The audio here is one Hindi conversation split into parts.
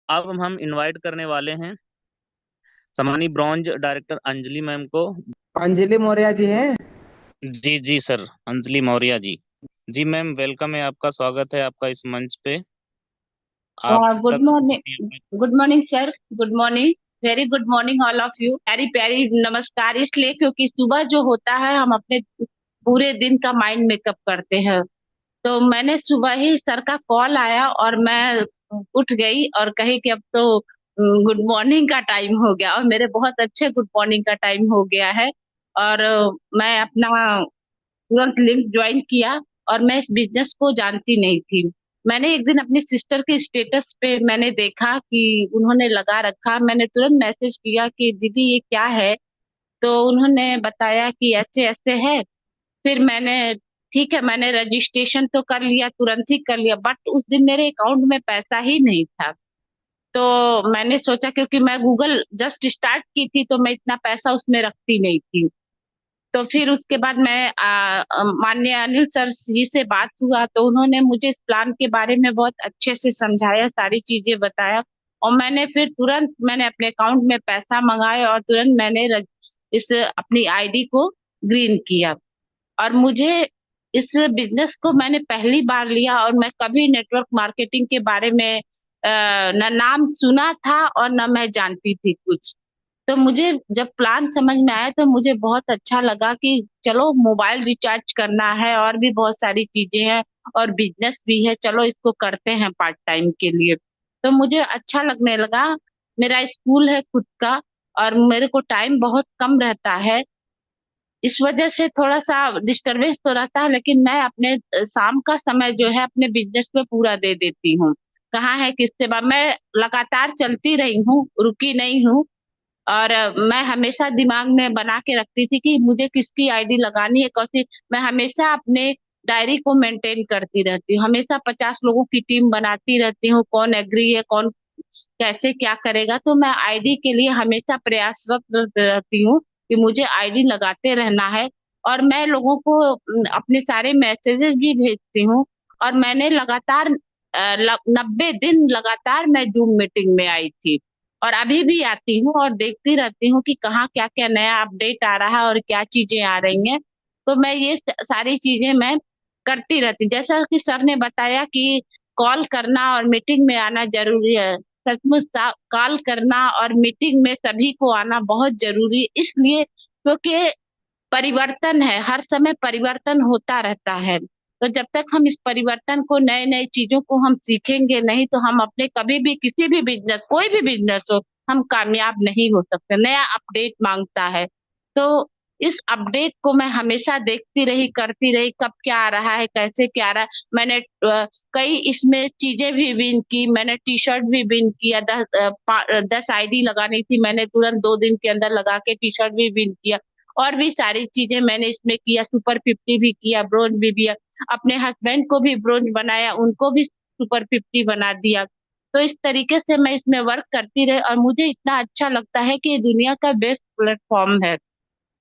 अब हम इनवाइट करने वाले हैं सम्मानी ब्रॉन्ज डायरेक्टर अंजलि मैम को। अंजलि मौर्य जी हैं। जी जी सर, अंजलि मौर्य जी। जी मैम, वेलकम है, आपका स्वागत है आपका इस मंच पे। आप गुड तक morning, good morning sir. Good morning, very good morning all of you. प्यारी प्यारी नमस्कार इसलिए क्योंकि सुबह जो होता है हम अपने पूरे दिन का माइंड मेकअप करते हैं। तो मैंने सुबह ही सर का कॉल आया और मैं उठ गई और कही कि अब तो गुड मॉर्निंग का टाइम हो गया, और मेरे बहुत अच्छे गुड मॉर्निंग का टाइम हो गया है। और मैं अपना तुरंत लिंक ज्वाइन किया। और मैं इस बिजनेस को जानती नहीं थी। मैंने एक दिन अपनी सिस्टर के स्टेटस पे मैंने देखा कि उन्होंने लगा रखा। मैंने तुरंत मैसेज किया कि दीदी ये क्या है। तो उन्होंने बताया कि ऐसे ऐसे है। फिर मैंने, ठीक है, मैंने रजिस्ट्रेशन तो कर लिया, तुरंत ही कर लिया, बट उस दिन मेरे अकाउंट में पैसा ही नहीं था। तो मैंने सोचा, क्योंकि मैं गूगल जस्ट स्टार्ट की थी तो मैं इतना पैसा उसमें रखती नहीं थी। तो फिर उसके बाद मैं माननीय अनिल सर जी से बात हुआ तो उन्होंने मुझे इस प्लान के बारे में बहुत अच्छे से समझाया, सारी चीजें बताया। और मैंने फिर तुरंत मैंने अपने अकाउंट में पैसा मंगाया और तुरंत मैंने इस अपनी आईडी को ग्रीन किया। और मुझे इस बिजनेस को मैंने पहली बार लिया और मैं कभी नेटवर्क मार्केटिंग के बारे में न नाम सुना था और न मैं जानती थी कुछ। तो मुझे जब प्लान समझ में आया तो मुझे बहुत अच्छा लगा कि चलो मोबाइल रिचार्ज करना है और भी बहुत सारी चीजें हैं और बिजनेस भी है, चलो इसको करते हैं पार्ट टाइम के लिए। तो मुझे अच्छा लगने लगा। मेरा स्कूल है खुद का और मेरे को टाइम बहुत कम रहता है। इस वजह से थोड़ा सा डिस्टरबेंस तो रहता है, लेकिन मैं अपने शाम का समय जो है अपने बिजनेस पे पूरा दे देती हूँ। कहाँ है किससे बात, मैं लगातार चलती रही हूँ, रुकी नहीं हूँ। और मैं हमेशा दिमाग में बना के रखती थी कि मुझे किसकी आईडी लगानी है, कौन सी। मैं हमेशा अपने डायरी को मेंटेन करती रहती हूँ, हमेशा 50 लोगों की टीम बनाती रहती हूँ, कौन एग्री है, कौन कैसे क्या करेगा। तो मैं आईडी के लिए हमेशा प्रयासरत रहती हूँ कि मुझे आईडी लगाते रहना है। और मैं लोगों को अपने सारे मैसेजेस भी भेजती हूँ। और मैंने लगातार 90 दिन लगातार मैं जूम मीटिंग में आई थी और अभी भी आती हूँ और देखती रहती हूँ कि कहाँ क्या क्या नया अपडेट आ रहा है और क्या चीजें आ रही हैं। तो मैं ये सारी चीजें मैं करती रहती, जैसा कि सर ने बताया कि कॉल करना और मीटिंग में आना जरूरी है। सचमुच कॉल करना और मीटिंग में सभी को आना बहुत जरूरी है, इसलिए क्योंकि परिवर्तन है, हर समय परिवर्तन होता रहता है। तो जब तक हम इस परिवर्तन को, नए नए चीजों को हम सीखेंगे नहीं तो हम अपने कभी भी किसी भी बिजनेस, कोई भी बिजनेस हो, हम कामयाब नहीं हो सकते। नया अपडेट मांगता है। तो इस अपडेट को मैं हमेशा देखती रही, करती रही, कब क्या आ रहा है, कैसे क्या आ रहा है। मैंने कई इसमें चीजें भी विन की, मैंने टी शर्ट भी विन किया। 10 आईडी लगानी थी, मैंने तुरंत 2 दिन के अंदर लगा के टी शर्ट भी विन किया। और भी सारी चीजें मैंने इसमें किया, सुपर 50 भी किया, ब्रोंज भी दिया। अपने हस्बैंड को भी ब्रोंज बनाया, उनको भी सुपर 50 बना दिया। तो इस तरीके से मैं इसमें वर्क करती रही और मुझे इतना अच्छा लगता है कि ये दुनिया का बेस्ट प्लेटफॉर्म है।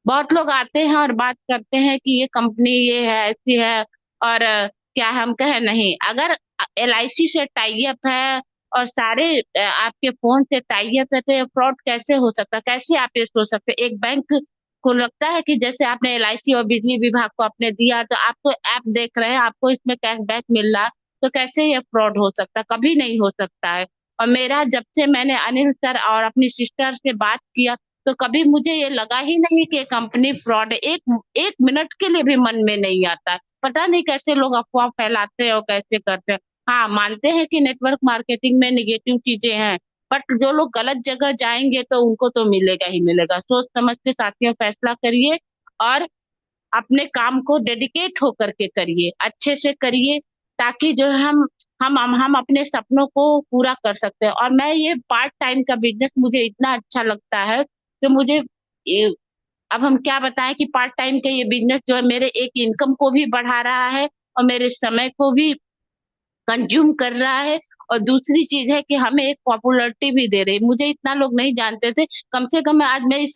बहुत लोग आते हैं और बात करते हैं कि ये कंपनी ये है, ऐसी है। और क्या हम कहें, नहीं, अगर एलआईसी से टाई अप है और सारे आपके फोन से टाई अप है तो ये फ्रॉड कैसे हो सकता है? कैसे आप ये सोच सकते हैं? एक बैंक को लगता है कि जैसे आपने एलआईसी और बिजली विभाग को आपने दिया तो आप तो ऐप देख रहे हैं, आपको इसमें कैशबैक मिल रहा है, तो कैसे ये फ्रॉड हो सकता है? कभी नहीं हो सकता है। और मेरा जब से मैंने अनिल सर और अपनी सिस्टर से बात किया तो कभी मुझे ये लगा ही नहीं कि ये कंपनी फ्रॉड है। एक एक मिनट के लिए भी मन में नहीं आता है। पता नहीं कैसे लोग अफवाह फैलाते हैं और कैसे करते हैं। हाँ, मानते हैं कि नेटवर्क मार्केटिंग में निगेटिव चीजें हैं, बट जो लोग गलत जगह जाएंगे तो उनको तो मिलेगा ही मिलेगा। सोच समझ के साथियों फैसला करिए और अपने काम को डेडिकेट होकर के करिए, अच्छे से करिए, ताकि जो है हम अपने सपनों को पूरा कर सकते हैं। और मैं ये पार्ट टाइम का बिजनेस मुझे इतना अच्छा लगता है कि मुझे ये, अब हम क्या बताएं कि पार्ट टाइम का ये बिजनेस जो है मेरे एक इनकम को भी बढ़ा रहा है और मेरे समय को भी कंज्यूम कर रहा है। और दूसरी चीज है कि हमें एक पॉपुलैरिटी भी दे रही है। मुझे इतना लोग नहीं जानते थे, कम से कम आज मैं इस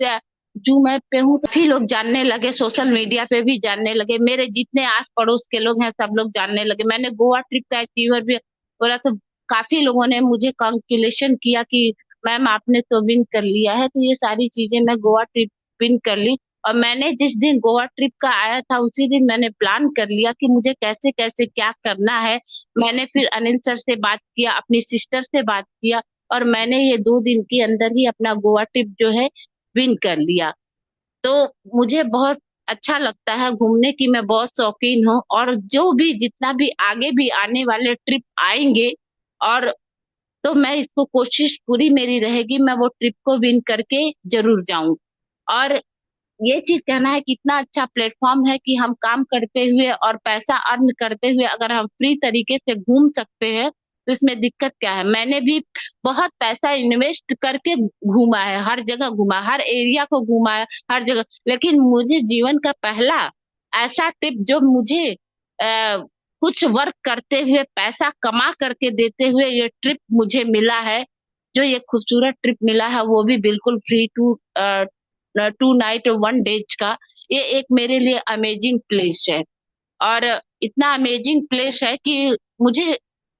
जूम ऐप पे हूँ, काफी लोग जानने लगे, सोशल मीडिया पे भी जानने लगे, मेरे जितने आस पड़ोस के लोग हैं सब लोग जानने लगे। मैंने गोवा ट्रिप का अचीवर भी बोला तो काफी लोगों ने मुझे कॉन्ग्रेचुलेशन किया कि मैम आपने तो विन कर लिया है। तो ये सारी चीजें मैं गोवा ट्रिप विन कर ली। और मैंने जिस दिन गोवा ट्रिप का आया था उसी दिन मैंने प्लान कर लिया कि मुझे कैसे कैसे क्या करना है। मैंने फिर अनिल सर से बात किया, अपनी सिस्टर से बात किया, और मैंने ये 2 दिन के अंदर ही अपना गोवा ट्रिप जो है विन कर लिया। तो मुझे बहुत अच्छा लगता है घूमने की, मैं बहुत शौकीन हूँ। और जो भी जितना भी आगे भी आने वाले ट्रिप आएंगे, और तो मैं इसको कोशिश पूरी मेरी रहेगी, मैं वो ट्रिप को विन करके जरूर जाऊं। और ये चीज कहना है कि इतना अच्छा प्लेटफॉर्म है कि हम काम करते हुए और पैसा अर्न करते हुए अगर हम फ्री तरीके से घूम सकते हैं तो इसमें दिक्कत क्या है। मैंने भी बहुत पैसा इन्वेस्ट करके घूमा है, हर जगह घूमा, हर एरिया को घूमा है, हर जगह। लेकिन मुझे जीवन का पहला ऐसा ट्रिप जो मुझे कुछ वर्क करते हुए पैसा कमा करके देते हुए ये ट्रिप मुझे मिला है, जो ये खूबसूरत ट्रिप मिला है, वो भी बिल्कुल फ्री, 2 नाइट 1 डेज का। ये एक मेरे लिए अमेजिंग प्लेस है। और इतना अमेजिंग प्लेस है कि मुझे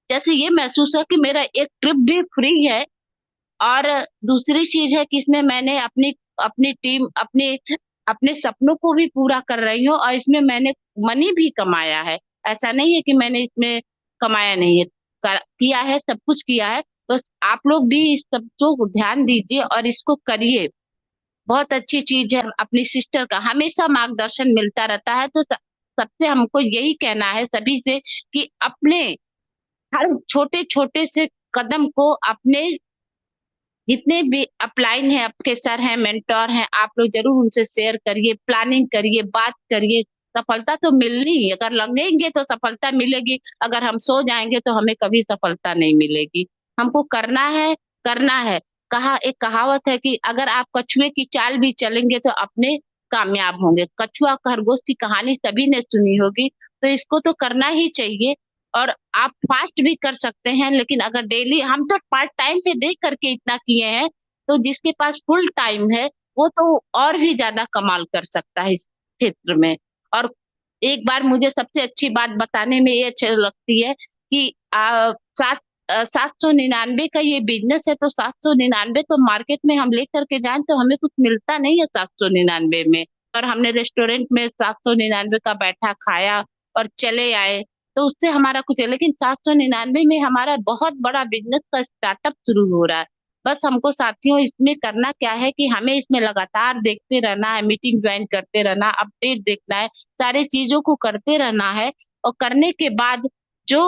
जैसे ये महसूस है कि मेरा एक ट्रिप भी फ्री है। और दूसरी चीज है कि इसमें मैंने अपनी अपनी टीम अपने अपने सपनों को भी पूरा कर रही हूँ, और इसमें मैंने मनी भी कमाया है। ऐसा नहीं है कि मैंने इसमें कमाया नहीं है, किया है, सब कुछ किया है। तो आप लोग भी इस सब को ध्यान दीजिए और इसको करिए। बहुत अच्छी चीज है। अपनी सिस्टर का हमेशा मार्गदर्शन मिलता रहता है। तो सबसे हमको यही कहना है सभी से कि अपने हर छोटे छोटे से कदम को, अपने जितने भी अपलाइन है, आपके सर हैं, मेंटोर हैं, आप लोग जरूर उनसे शेयर करिए, प्लानिंग करिए, बात करिए। सफलता तो मिलनी ही, अगर लगेंगे तो सफलता मिलेगी। अगर हम सो जाएंगे तो हमें कभी सफलता नहीं मिलेगी। हमको करना है, करना है। एक कहावत है कि अगर आप कछुए की चाल भी चलेंगे तो अपने कामयाब होंगे। कछुआ खरगोश की कहानी सभी ने सुनी होगी। तो इसको तो करना ही चाहिए। और आप फास्ट भी कर सकते हैं, लेकिन अगर डेली, हम तो पार्ट टाइम पे देख करके इतना किए हैं, तो जिसके पास फुल टाइम है वो तो और भी ज्यादा कमाल कर सकता है इस क्षेत्र में। और एक बार मुझे सबसे अच्छी बात बताने में ये अच्छी लगती है कि 799 का ये बिजनेस है। तो 799 तो मार्केट में हम लेकर के जाएं तो हमें कुछ मिलता नहीं है 799 में। और हमने रेस्टोरेंट में 799 का बैठा खाया और चले आए, तो उससे हमारा कुछ है। लेकिन 799 में हमारा बहुत बड़ा बिजनेस का स्टार्टअप शुरू हो रहा है। बस हमको साथियों इसमें करना क्या है कि हमें इसमें लगातार देखते रहना है, मीटिंग ज्वाइन करते रहना, अपडेट देखना है, सारी चीजों को करते रहना है। और करने के बाद जो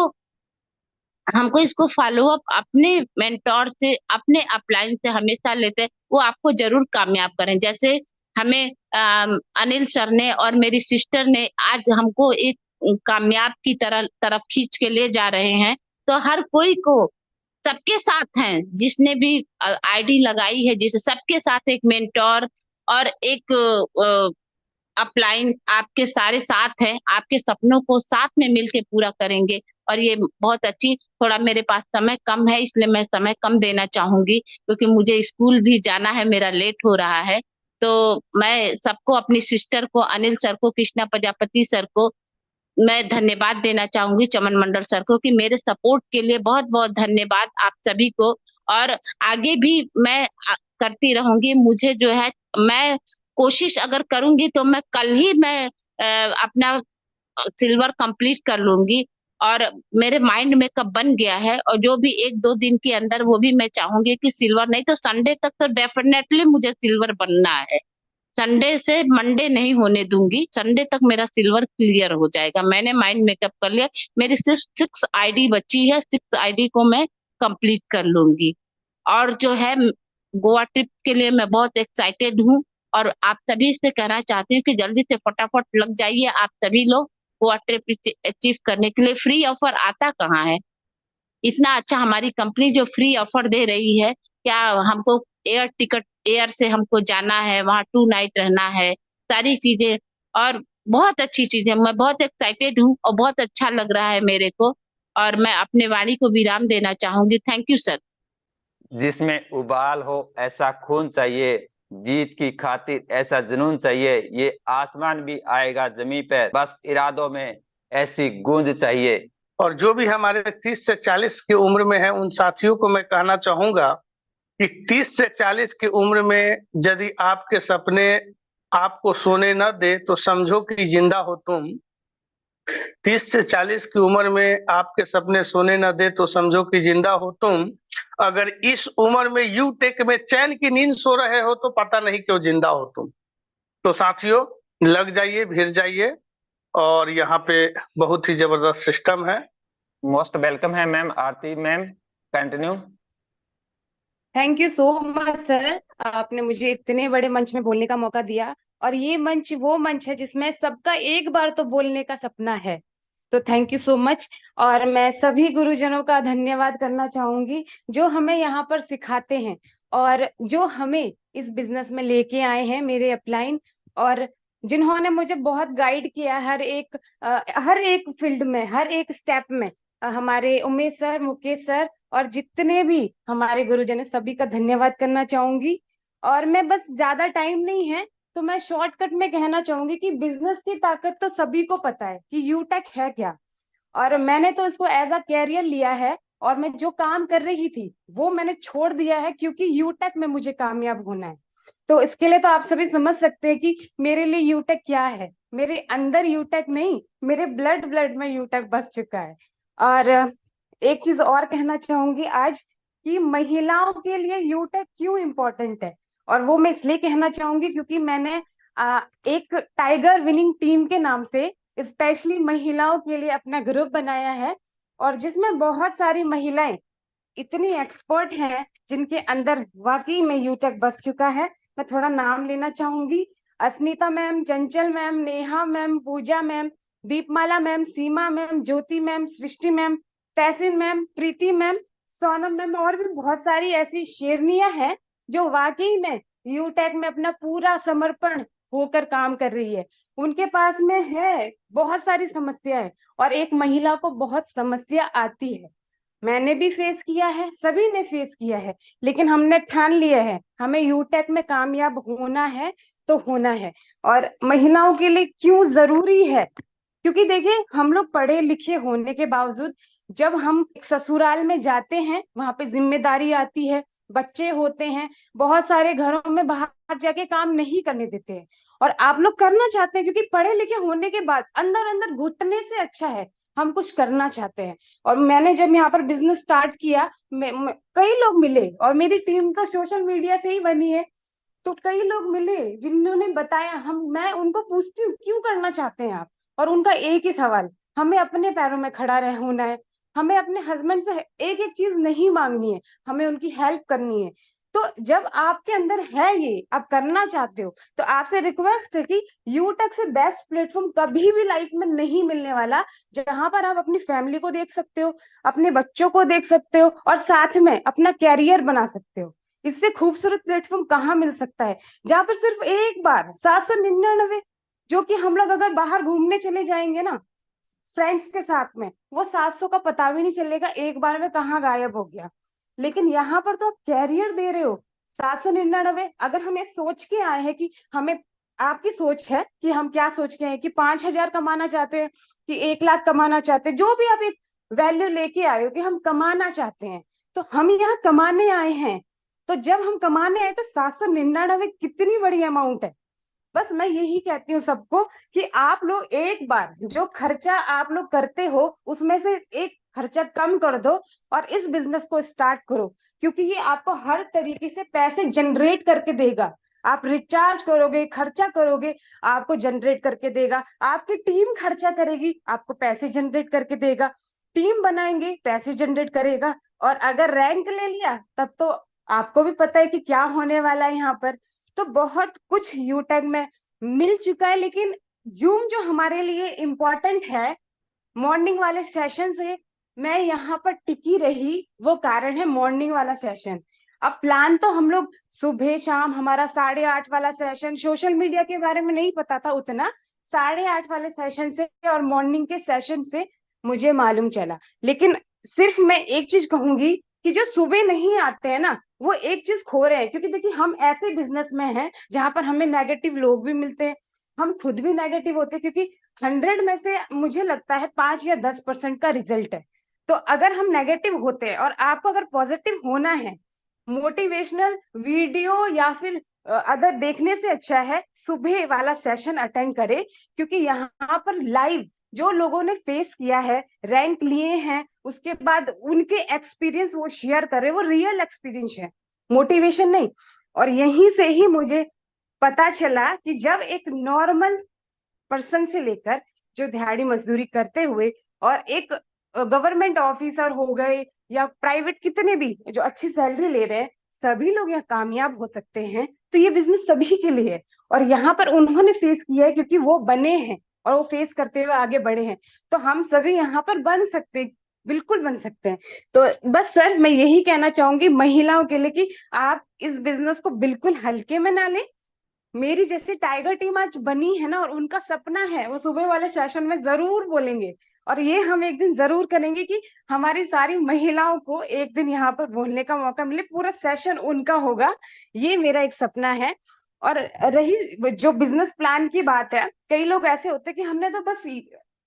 हमको इसको फॉलो अप अपने मेंटोर से, अपने अपलाइन से हमेशा लेते हैं, वो आपको जरूर कामयाब करें। जैसे हमें अनिल सर ने और मेरी सिस्टर ने आज हमको एक कामयाब की तरफ खींच के ले जा रहे हैं। तो हर कोई को, सबके साथ हैं, जिसने भी आईडी लगाई है, जिसे सबके साथ एक मेंटोर और एक अपलाइन आपके सारे साथ हैं, आपके सपनों को साथ में मिलके पूरा करेंगे। और ये बहुत अच्छी, थोड़ा मेरे पास समय कम है इसलिए मैं समय कम देना चाहूंगी, क्योंकि मुझे स्कूल भी जाना है, मेरा लेट हो रहा है। तो मैं सबको, अपनी सिस्टर को, अनिल सर को, कृष्णा प्रजापति सर को मैं धन्यवाद देना चाहूंगी, चमन मंडल सर को, कि मेरे सपोर्ट के लिए बहुत बहुत धन्यवाद आप सभी को। और आगे भी मैं करती रहूंगी। मुझे जो है, मैं कोशिश अगर करूंगी तो मैं कल ही मैं अपना सिल्वर कंप्लीट कर लूंगी। और मेरे माइंड में कब बन गया है, और जो भी 1-2 दिन के अंदर वो भी मैं चाहूंगी कि सिल्वर, नहीं तो संडे तक तो डेफिनेटली मुझे सिल्वर बनना है। संडे से मंडे नहीं होने दूंगी, संडे तक मेरा सिल्वर क्लियर हो जाएगा। मैंने माइंड मेकअप कर लिया। मेरी सिर्फ 6 आईडी बची है, 6 आईडी को मैं कंप्लीट कर लूंगी। और जो है, गोवा ट्रिप के लिए मैं बहुत एक्साइटेड हूँ। और आप सभी से कहना चाहती हूँ कि जल्दी से फटाफट लग जाइए आप सभी लोग गोवा ट्रिप अचीव करने के लिए। फ्री ऑफर आता कहाँ है, इतना अच्छा हमारी कंपनी जो फ्री ऑफर दे रही है। क्या हमको एयर टिकट, एयर से हमको जाना है, वहाँ 2 नाइट रहना है, सारी चीजें, और बहुत अच्छी चीज है। मैं बहुत एक्साइटेड हूँ और बहुत अच्छा लग रहा है मेरे को। और मैं अपने वाणी को विराम देना चाहूंगी। Thank you sir. जिसमें उबाल हो ऐसा खून चाहिए, जीत की खातिर ऐसा जुनून चाहिए, ये आसमान भी आएगा जमी पर, बस इरादों में ऐसी गूंज चाहिए। और जो भी हमारे 30 से 40 की उम्र में है उन साथियों को मैं कहना चाहूंगा कि 30 से 40 की उम्र में यदि आपके सपने आपको सोने न दे तो समझो कि जिंदा हो तुम। 30 से 40 की उम्र में आपके सपने सोने न दे तो समझो कि जिंदा हो तुम। अगर इस उम्र में यूटेक में चैन की नींद सो रहे हो तो पता नहीं क्यों जिंदा हो तुम। तो साथियों, लग जाइए, भिड़ जाइए, और यहाँ पे बहुत ही जबरदस्त सिस्टम है। मोस्ट वेलकम है ma'am. Aarti ma'am, continue. Thank you so much sir, आपने मुझे इतने बड़े मंच में बोलने का मौका दिया। और ये मंच वो मंच है जिसमें सबका एक बार तो बोलने का सपना है। तो थैंक यू सो मच। और मैं सभी गुरुजनों का धन्यवाद करना चाहूंगी जो हमें यहाँ पर सिखाते हैं और जो हमें इस बिजनेस में लेके आए हैं, मेरे अपलाइन, और जिन्होंने मुझे बहुत गाइड किया हर एक फील्ड में, हर एक स्टेप में। हमारे उमेश सर, मुकेश सर और जितने भी हमारे गुरुजन है, सभी का धन्यवाद करना चाहूंगी। और मैं बस, ज्यादा टाइम नहीं है तो मैं शॉर्टकट में कहना चाहूंगी कि बिजनेस की ताकत तो सभी को पता है कि यूटेक है क्या। और मैंने तो इसको एज अ कैरियर लिया है, और मैं जो काम कर रही थी वो मैंने छोड़ दिया है क्योंकि यूटेक में मुझे कामयाब होना है। तो इसके लिए तो आप सभी समझ सकते हैं कि मेरे लिए यूटेक क्या है। मेरे अंदर यूटेक नहीं, मेरे ब्लड ब्लड में यूटेक बस चुका है। और एक चीज और कहना चाहूंगी आज, कि महिलाओं के लिए यूटेक क्यों इम्पोर्टेंट है। और वो मैं इसलिए कहना चाहूंगी क्योंकि मैंने एक टाइगर विनिंग टीम के नाम से स्पेशली महिलाओं के लिए अपना ग्रुप बनाया है, और जिसमें बहुत सारी महिलाएं इतनी एक्सपर्ट हैं जिनके अंदर वाकई में यूटेक बस चुका है। मैं थोड़ा नाम लेना चाहूंगी। अस्मिता मैम, चंचल मैम, नेहा मैम, पूजा मैम, दीपमाला मैम, सीमा मैम, ज्योति मैम, सृष्टि मैम, तहसीन मैम, प्रीति मैम, सोनम मैम, और भी बहुत सारी ऐसी शेरनियां हैं जो वाकई में यूटेक में अपना पूरा समर्पण होकर काम कर रही है। उनके पास में है बहुत सारी समस्याएं, और एक महिला को बहुत समस्या आती है। मैंने भी फेस किया है, सभी ने फेस किया है, लेकिन हमने ठान लिया है हमें यूटेक में कामयाब होना है तो होना है। और महिलाओं के लिए क्यों जरूरी है, क्योंकि देखिए हम लोग पढ़े लिखे होने के बावजूद जब हम ससुराल में जाते हैं वहां पे जिम्मेदारी आती है, बच्चे होते हैं, बहुत सारे घरों में बाहर जाके काम नहीं करने देते हैं। और आप लोग करना चाहते हैं क्योंकि पढ़े लिखे होने के बाद अंदर अंदर घुटने से अच्छा है हम कुछ करना चाहते हैं। और मैंने जब यहाँ पर बिजनेस स्टार्ट किया, कई लोग मिले, और मेरी टीम तो सोशल मीडिया से ही बनी है। तो कई लोग मिले जिन्होंने बताया, हम मैं उनको पूछती हूँ क्यों करना चाहते हैं आप, और उनका एक ही सवाल, हमें अपने पैरों में खड़ा रह होना है, हमें अपने हस्बैंड से एक एक चीज नहीं मांगनी है, हमें उनकी हेल्प करनी है। तो जब आपके अंदर है ये, आप करना चाहते हो, तो आपसे रिक्वेस्ट है कि यूटेक से बेस्ट प्लेटफॉर्म कभी भी लाइफ में नहीं मिलने वाला, जहां पर आप अपनी फैमिली को देख सकते हो, अपने बच्चों को देख सकते हो, और साथ में अपना कैरियर बना सकते हो। इससे खूबसूरत प्लेटफॉर्म कहाँ मिल सकता है, जहां पर सिर्फ एक बार 799, जो कि हम लोग अगर बाहर घूमने चले जाएंगे ना फ्रेंड्स के साथ में, वो 700 का पता भी नहीं चलेगा एक बार में कहाँ गायब हो गया। लेकिन यहाँ पर तो आप कैरियर दे रहे हो। 799, अगर हम ये सोच के आए हैं कि हमें, आपकी सोच है कि हम क्या सोच के आए कि 5,000 कमाना चाहते हैं, कि 1 लाख कमाना चाहते हैं, जो भी आप एक वैल्यू लेके आए हो कि हम कमाना चाहते हैं, तो हम यहाँ कमाने आए हैं। तो जब हम कमाने आए तो 799 कितनी बड़ी अमाउंट है। बस मैं यही कहती हूँ सबको कि आप लोग एक बार जो खर्चा आप लोग करते हो उसमें से एक खर्चा कम कर दो और इस बिजनेस को स्टार्ट करो, क्योंकि ये आपको हर तरीके से पैसे जनरेट करके देगा। आप रिचार्ज करोगे, खर्चा करोगे, आपको जनरेट करके देगा। आपकी टीम खर्चा करेगी, आपको पैसे जनरेट करके देगा। टीम बनाएंगे, पैसे जनरेट करेगा। और अगर रैंक ले लिया तब तो आपको भी पता है कि क्या होने वाला है यहाँ पर। तो बहुत कुछ यूटेक में मिल चुका है, लेकिन जूम जो हमारे लिए इम्पोर्टेंट है, मॉर्निंग वाले सेशन से मैं यहाँ पर टिकी रही, वो कारण है मॉर्निंग वाला सेशन। अब प्लान तो हम लोग सुबह शाम, हमारा 8:30 वाला सेशन, सोशल मीडिया के बारे में नहीं पता था उतना, 8:30 वाले सेशन से और मॉर्निंग के सेशन से मुझे मालूम चला। लेकिन सिर्फ मैं एक चीज कहूंगी कि जो सुबह नहीं आते हैं ना, वो एक चीज खो रहे हैं, क्योंकि देखिए हम ऐसे बिजनेस में हैं जहां पर हमें नेगेटिव लोग भी मिलते हैं, हम खुद भी नेगेटिव होते हैं, क्योंकि 100 में से मुझे लगता है 5 या 10% का रिजल्ट है। तो अगर हम नेगेटिव होते हैं और आपको अगर पॉजिटिव होना है, मोटिवेशनल वीडियो या फिर अदर देखने से अच्छा है सुबह वाला सेशन अटेंड करें, क्योंकि यहाँ पर लाइव जो लोगों ने फेस किया है, रैंक लिए हैं, उसके बाद उनके एक्सपीरियंस वो शेयर करे, वो रियल एक्सपीरियंस है, मोटिवेशन नहीं। और यहीं से ही मुझे पता चला कि जब एक नॉर्मल पर्सन से लेकर जो दिहाड़ी मजदूरी करते हुए और एक गवर्नमेंट ऑफिसर हो गए या प्राइवेट कितने भी जो अच्छी सैलरी ले रहे हैं, सभी लोग यहाँ कामयाब हो सकते हैं। तो ये बिजनेस सभी के लिए है और यहाँ पर उन्होंने फेस किया है क्योंकि वो बने हैं और वो फेस करते हुए आगे बढ़े हैं। तो हम सभी यहाँ पर बन सकते हैं, बिल्कुल बन सकते हैं। तो बस सर मैं यही कहना चाहूंगी महिलाओं के लिए कि आप इस बिजनेस को बिल्कुल हल्के में ना लें। मेरी जैसी टाइगर टीम आज बनी है ना और उनका सपना है वो सुबह वाले सेशन में जरूर बोलेंगे और ये हम एक दिन जरूर करेंगे कि हमारी सारी महिलाओं को एक दिन यहाँ पर बोलने का मौका मिले, पूरा सेशन उनका होगा। ये मेरा एक सपना है। और रही जो बिजनेस प्लान की बात है, कई लोग ऐसे होते हैं कि हमने तो बस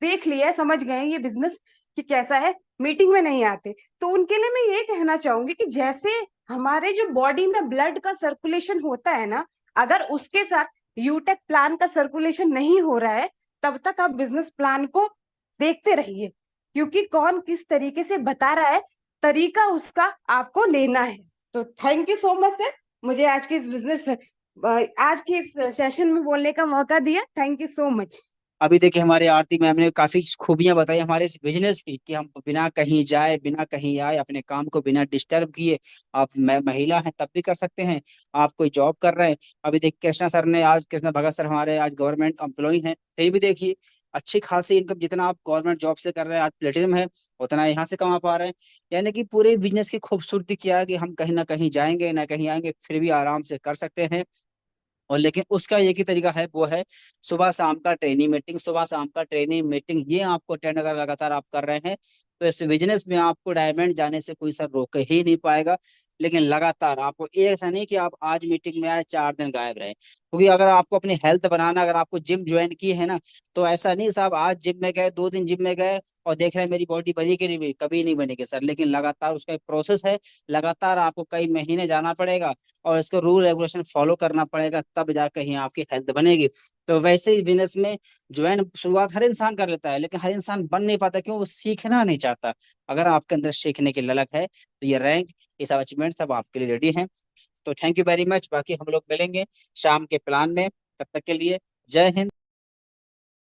देख लिया है, समझ गए हैं ये बिजनेस कि कैसा है, मीटिंग में नहीं आते। तो उनके लिए मैं ये कहना चाहूंगी कि जैसे हमारे जो बॉडी में ब्लड का सर्कुलेशन होता है ना, अगर उसके साथ यूटेक प्लान का सर्कुलेशन नहीं हो रहा है, तब तक आप बिजनेस प्लान को देखते रहिए, क्योंकि कौन किस तरीके से बता रहा है, तरीका उसका आपको लेना है। तो thank you so much sir, मुझे आज के इस सेशन में बोलने का मौका दिया। Thank you so much. अभी देखिए हमारे आरती मैम ने काफी खूबियां बताई हमारे इस बिजनेस की कि हम बिना कहीं जाए बिना कहीं आए अपने काम को बिना डिस्टर्ब किए, आप महिला हैं तब भी कर सकते हैं, आप कोई जॉब कर रहे हैं। अभी देख कृष्णा सर ने आज, कृष्णा भगत सर हमारे आज गवर्नमेंट एम्प्लॉय हैं, फिर भी देखिए अच्छी खासी इनकम, जितना आप गवर्नमेंट जॉब से कर रहे हैं आज प्लेटिनम है उतना यहाँ से कमा पा रहे हैं। यानी कि पूरे बिजनेस की खूबसूरती क्या है कि हम कहीं ना कहीं जाएंगे ना कहीं आएंगे फिर भी आराम से कर सकते हैं। और लेकिन उसका एक ही तरीका है, वो है सुबह शाम का ट्रेनिंग मीटिंग, सुबह शाम का ट्रेनिंग मीटिंग ये आपको अटेंड अगर लगातार आप कर रहे हैं तो इस बिजनेस में आपको डायमंड जाने से कोई सर रोक ही नहीं पाएगा। लेकिन लगातार आपको, ये ऐसा नहीं कि आप आज मीटिंग में आए 4 दिन गायब रहे, क्योंकि अगर आपको अपनी हेल्थ बनाना, अगर आपको जिम ज्वाइन की है ना, तो ऐसा नहीं साहब आज जिम में गए 2 दिन जिम में गए और देख रहे हैं मेरी बॉडी बनी कि नहीं बनी, कभी नहीं बनेगी सर। लेकिन लगातार उसका एक प्रोसेस है, लगातार आपको कई महीने जाना पड़ेगा और इसको रूल रेगुलेशन फॉलो करना पड़ेगा, तब जाकर ही आपकी हेल्थ बनेगी। तो वैसे ही बिजनेस में ज्वाइन शुरुआत हर इंसान कर लेता है, लेकिन हर इंसान बन नहीं पाता, क्यों? वो सीखना नहीं चाहता। अगर आपके अंदर सीखने की ललक है तो ये रैंक, ये सब अचीवमेंट सब आपके लिए रेडी हैं। तो थैंक यू वेरी मच। बाकी हम लोग मिलेंगे शाम के प्लान में, तब तक के लिए जय हिंद।